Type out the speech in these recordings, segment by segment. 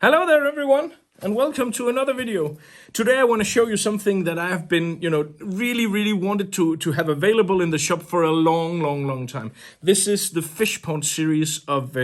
Hello there everyone and welcome to another video. Today I want to show you something that I have been, really wanted to have available in the shop for a long time. This is the Fishpond series of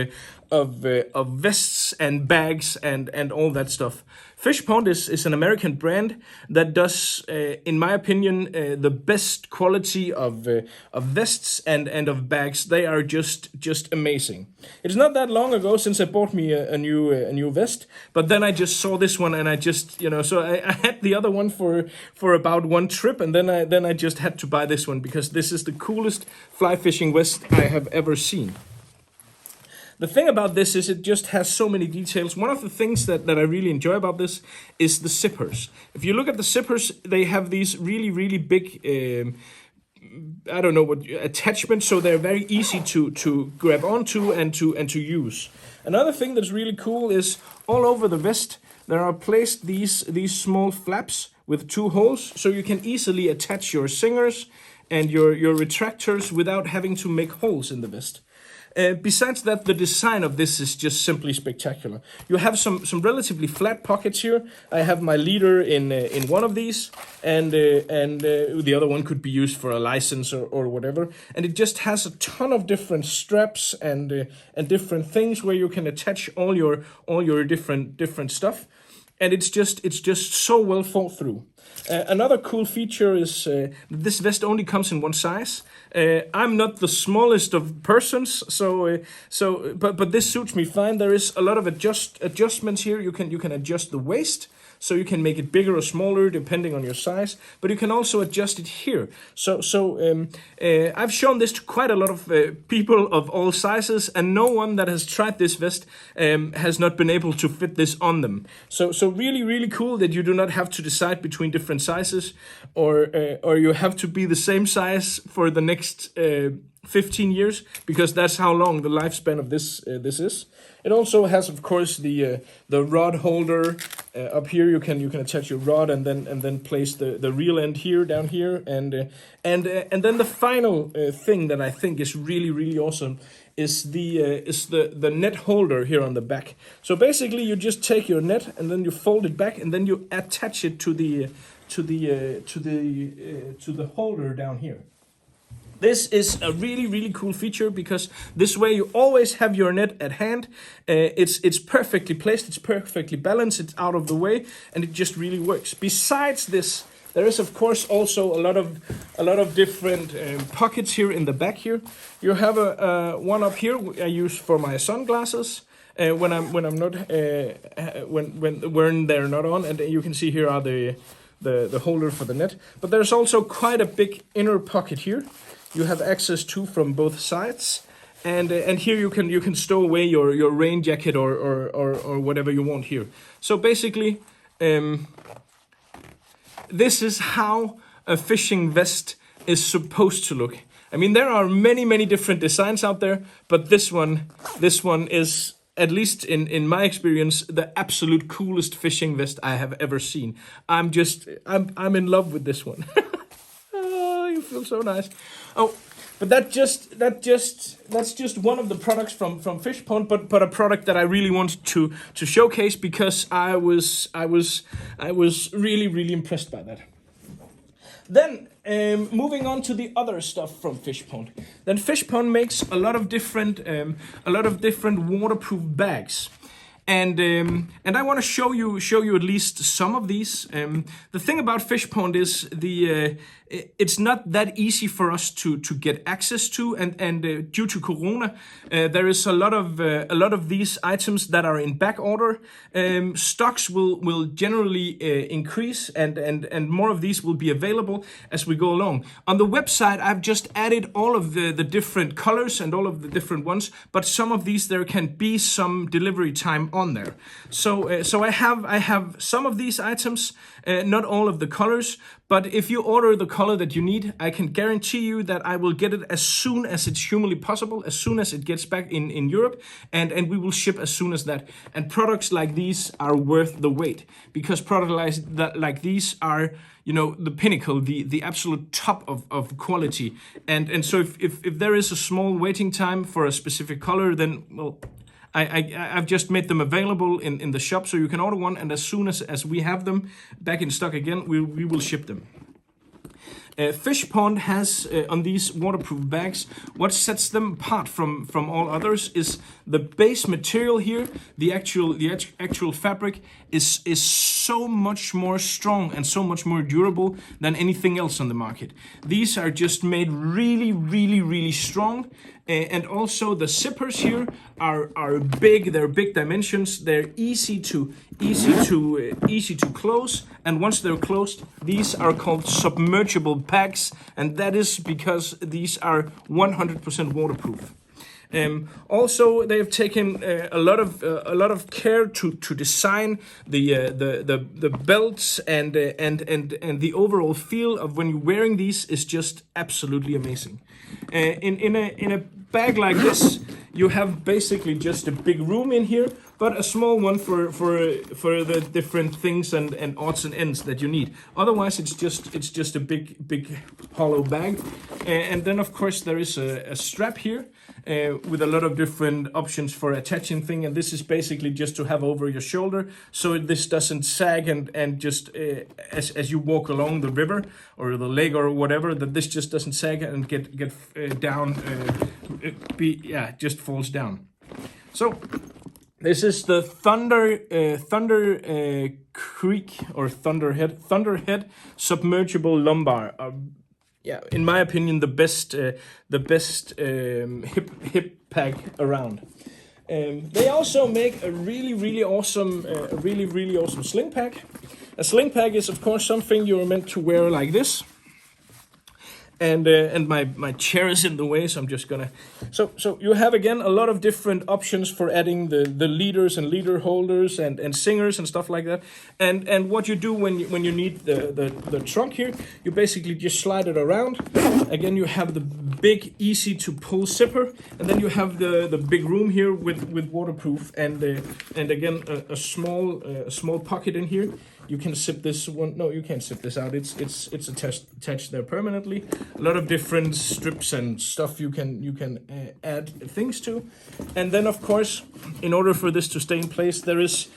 vests and bags and all that stuff. Fishpond is an American brand that does, in my opinion, the best quality of vests and of bags. They are just amazing. It's not that long ago since I bought me a new vest, but then I just saw this one and I just, so I had the other one for about one trip, and then I just had to buy this one because this is the coolest fly fishing vest I have ever seen. The thing about this is it just has so many details. One of the things that I really enjoy about this is the zippers. If you look at the zippers, they have these really big, I don't know what attachments, so they're very easy to grab onto and to use. Another thing that's really cool is all over the vest there are placed these small flaps with two holes, so you can easily attach your singers and your retractors without having to make holes in the vest. Besides that, the design of this is just simply spectacular. You have some relatively flat pockets here. I have my leader in one of these, and the other one could be used for a license or whatever. And it just has a ton of different straps and different things where you can attach all your different stuff. And it's just so well thought through. Another cool feature is this vest only comes in one size. I'm not the smallest of persons, but this suits me fine. There is a lot of adjustments here. You can adjust the waist, so you can make it bigger or smaller depending on your size, but you can also adjust it here. I've shown this to quite a lot of people of all sizes, and no one that has tried this vest has not been able to fit this on them. So really cool that you do not have to decide between different sizes, or you have to be the same size for the next 15 years, because that's how long the lifespan of this is. It also has, of course, the rod holder up here. You can attach your rod and then place the reel end here down here, and then the final thing that I think is really awesome is the net holder here on the back. So basically, you just take your net and then you fold it back and then you attach it to the holder down here. This is a really cool feature because this way you always have your net at hand. It's perfectly placed, it's perfectly balanced, it's out of the way, and it just really works. Besides this, there is of course also a lot of different pockets here in the back here. You have one up here I use for my sunglasses. When they're not on, and you can see here are the holder for the net. But there's also quite a big inner pocket here. You have access to from both sides, and here you can stow away your rain jacket or whatever you want here. So basically, this is how a fishing vest is supposed to look. I mean, there are many different designs out there, but this one is, at least in my experience, the absolute coolest fishing vest I have ever seen. I'm in love with this one. Oh, you feel so nice. Oh, but that's just one of the products from Fishpond, but a product that I really wanted to showcase because I was really impressed by that. Then moving on to the other stuff from Fishpond. Then Fishpond makes a lot of different waterproof bags. And I want to show you at least some of these. The thing about Fishpond is it's not that easy for us to get access to, and due to Corona, there is a lot of these items that are in back order. Stocks will generally increase, and more of these will be available as we go along. On the website, I've just added all of the different colors and all of the different ones, but some of these there can be some delivery time on there. So I have some of these items, not all of the colors, but if you order the color that you need, I can guarantee you that I will get it as soon as it's humanly possible, as soon as it gets back in Europe, and we will ship as soon as that. And products like these are worth the wait, because products like these are, the pinnacle, the absolute top of quality. And so if there is a small waiting time for a specific color, then, well, I've just made them available in the shop, so you can order one, and as soon as we have them back in stock again, we will ship them. Fishpond has on these waterproof bags, what sets them apart from all others is the base material here. The actual fabric is so much more strong and so much more durable than anything else on the market. These are just made really strong. And also the zippers here are big. They're big dimensions. They're easy to close. And once they're closed, these are called submergible packs, and that is because these are 100% waterproof. Also, they have taken a lot of care to design the belts and the overall feel of when you're wearing these is just absolutely amazing. In a bag like this, you have basically just a big room in here, but a small one for the different things and odds and ends that you need. Otherwise, it's just a big hollow bag. And then of course there is a strap here with a lot of different options for attaching thing. And this is basically just to have over your shoulder, so this doesn't sag and just as you walk along the river or the lake or whatever, that this just doesn't sag and get down. Just falls down. So this is the Thunderhead submergible lumbar. In my opinion, the best hip pack around. They also make a really awesome sling pack. A sling pack is of course something you're meant to wear like this. And my chair is in the way, so I'm just gonna. So you have again a lot of different options for adding the leaders and leader holders and singers and stuff like that. And what you do when you need the trunk here, you basically just slide it around. Again, you have the big easy to pull zipper, and then you have the big room here with waterproof and again a small pocket in here. You can zip this one. No, you can't zip this out. It's attached there permanently. A lot of different strips and stuff you can add things to, and then of course, in order for this to stay in place, there is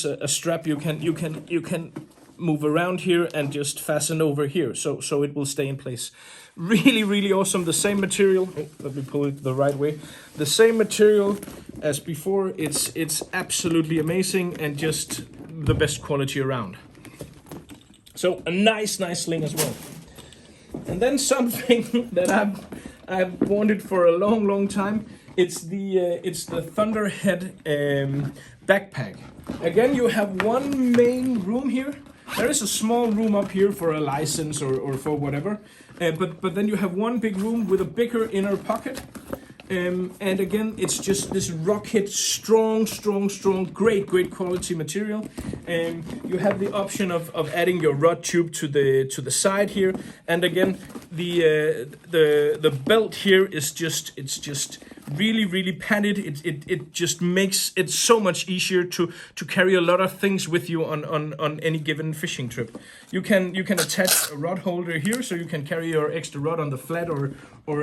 a strap you can move around here and just fasten over here, so it will stay in place. Really awesome. The same material. Oh, let me pull it the right way. The same material as before. It's absolutely amazing and just the best quality around. So a nice sling as well. And then something that I've wanted for a long time. It's the Thunderhead backpack. Again, you have one main room here. There is a small room up here for a license or for whatever. But then you have one big room with a bigger inner pocket. And again, it's just this rocket, strong, great quality material. You have the option of adding your rod tube to the side here. And again, the belt here is just really padded. It just makes it so much easier to carry a lot of things with you on any given fishing trip. You can attach a rod holder here, so you can carry your extra rod on the flat or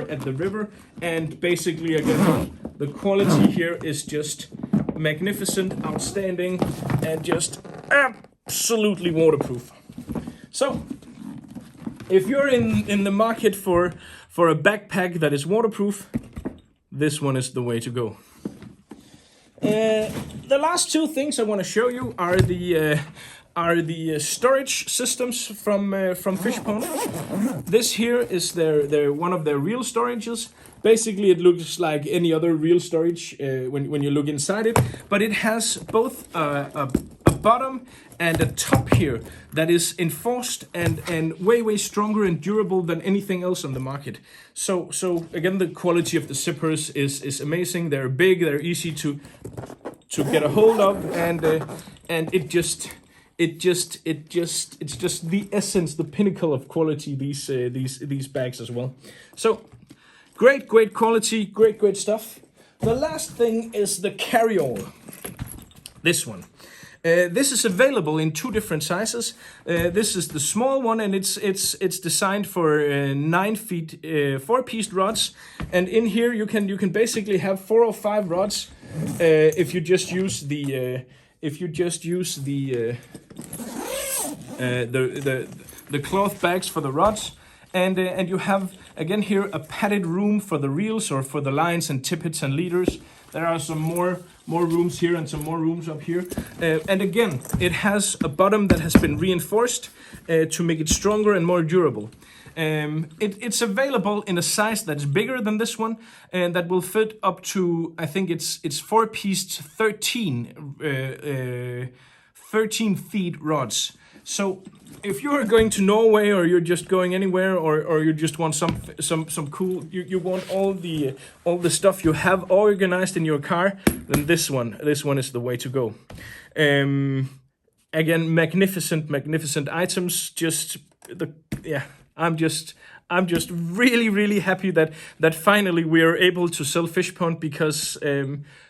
at the river. And basically, again, the quality here is just magnificent, outstanding, and just absolutely waterproof. So if you're in the market for a backpack that is waterproof, this one is the way to go. The last two things I want to show you are the storage systems from Fishpond. This here is their one of their real storages. Basically, it looks like any other real storage when you look inside it, but it has both a bottom and a top here that is enforced and way stronger and durable than anything else on the market. So again, the quality of the zippers is amazing. They're big, they're easy to get a hold of, and it's just the essence, the pinnacle of quality. These bags as well. So great quality, great stuff. The last thing is the carry-all. This one. This is available in 2 different sizes. This is the small one, and it's designed for 9 feet 4-piece rods. And in here you can basically have 4 or 5 rods if you just use the the cloth bags for the rods. And you have again here a padded room for the reels or for the lines and tippets and leaders. There are some more rooms here and some more rooms up here. And again, it has a bottom that has been reinforced to make it stronger and more durable. It's available in a size that's bigger than this one, and that will fit up to, I think it's 4-piece 13 feet rods. So if you're going to Norway, or you're just going anywhere, or you just want some cool, you want all the stuff you have organized in your car, then this one is the way to go. Again, magnificent items. I'm just really happy that finally we are able to sell Fishpond, because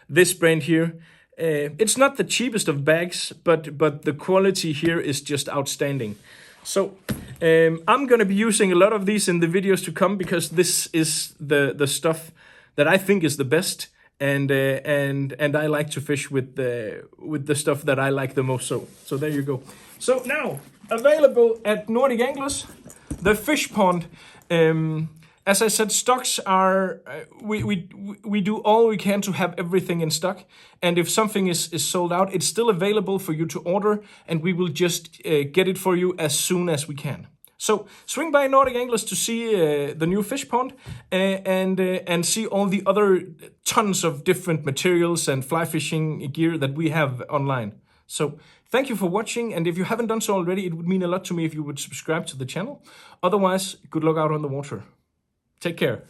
this brand here, it's not the cheapest of bags, but the quality here is just outstanding. So I'm gonna be using a lot of these in the videos to come, because this is the stuff that I think is the best, and I like to fish with the stuff that I like the most. So there you go. So now available at Nordic Anglers, the Fishpond. As I said, stocks are, we do all we can to have everything in stock. And if something is sold out, it's still available for you to order, and we will just get it for you as soon as we can. So swing by Nordic Anglers to see the new Fishpond, and see all the other tons of different materials and fly fishing gear that we have online. So thank you for watching, and if you haven't done so already, it would mean a lot to me if you would subscribe to the channel. Otherwise, good luck out on the water. Take care.